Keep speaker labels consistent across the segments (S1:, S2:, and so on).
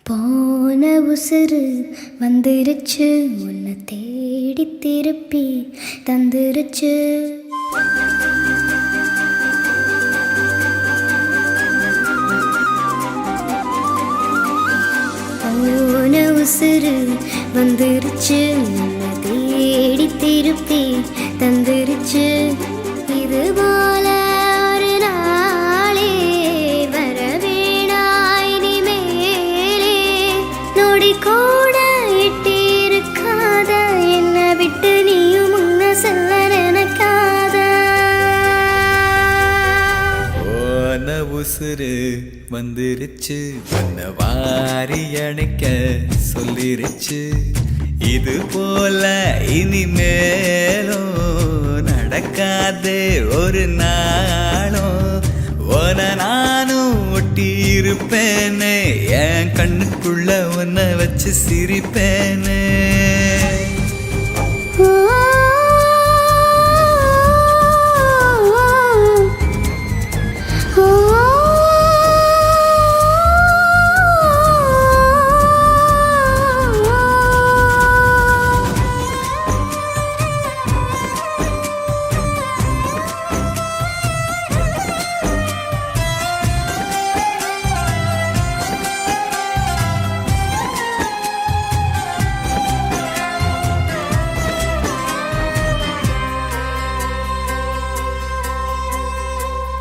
S1: போன உசுறு வந்துருச்சு, உன்னை தேடி திருப்பி தந்துருச்சு. போன உசுறு வந்துருச்சு, உன்னை தேடி திருப்பி தந்துருச்சு. இது போல ஒரு நாளே வரவேணாய் நீ மேலே. நொடி கூட இட்டு இருக்காத, என்னை விட்டு நீயும் முன்ன செல்ல நினைக்காத.
S2: போன உசுறு வந்துருச்சு, உன்னை வாரி அணைக்க சொல்லிருச்சு. இது போல இனிமேலும் நடக்காதே ஒரு நாளும். உன நானும் ஒட்டி இருப்பேனே, என் கண்ணுக்குள்ள உன்னை வச்சு சிரிப்பேனே.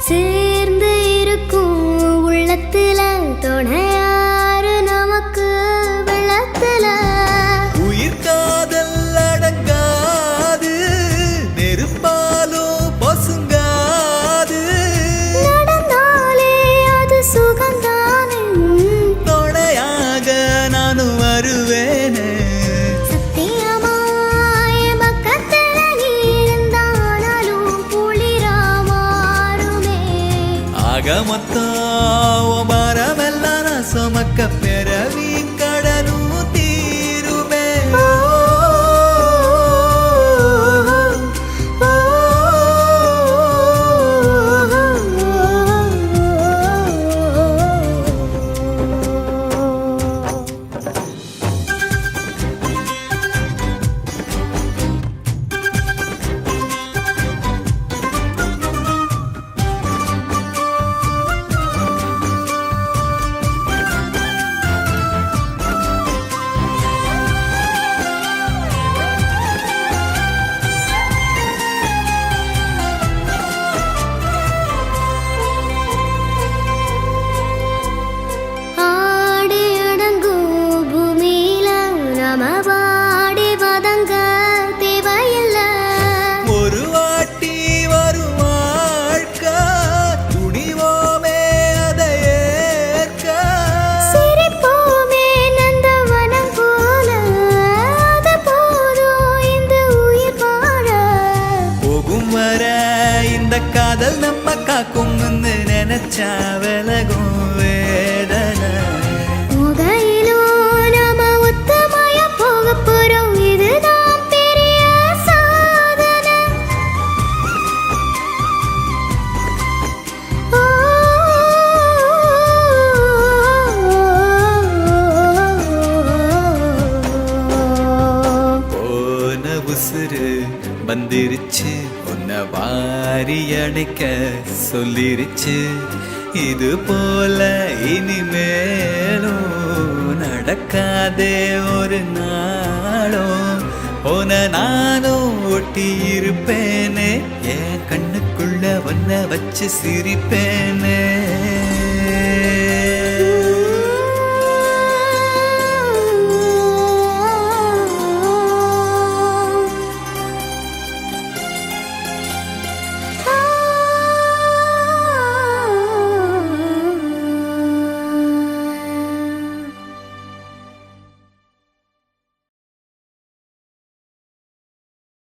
S1: சேர்ந்து இருக்கும் உள்ளத்துல துணையாரு நமக்கு வெள்ளத்துல.
S2: உயிர் காதல் அடங்காது, நெருப்பாலும் பொசுங்காது.
S1: நடந்தாலே அது சுகந்தானே,
S2: துணையாக நானும் வருவேனே.
S1: சத்தியமாய பக்கத்துல நீ இருந்தாலும் குளிரா மாறுமே.
S2: ஆக மொத்தம் மரமெல்லாம் நான் சுமக்க பிறவி கடலும் தீருமே. ஒரு வாட்டி வரும் வாழ்க்கை, துணிவோமே அதை ஏற்க.
S1: சிரிப்போமே நந்தவனம் போல, அது போதும் இந்த உயிர் வாழ.
S2: போகும் வர இந்த காதல் நம்ம காக்கும் நினைச்சா விலகும் வேதனை.
S1: முகையிலும் நாம ஒத்தமாய போக போறோம், இதுதான் பெரிய சாதனை.
S2: போன உசுறு வந்துருச்சு, உன்னை வாரி அணைக்க சொல்லிருச்சு. இது போல இனிமேலும் நடக்காதே ஒரு நாளும். உன நானும் ஒட்டி இருப்பேனே, என் கண்ணுக்குள்ள உன்னை வச்சு சிரிப்பேனே.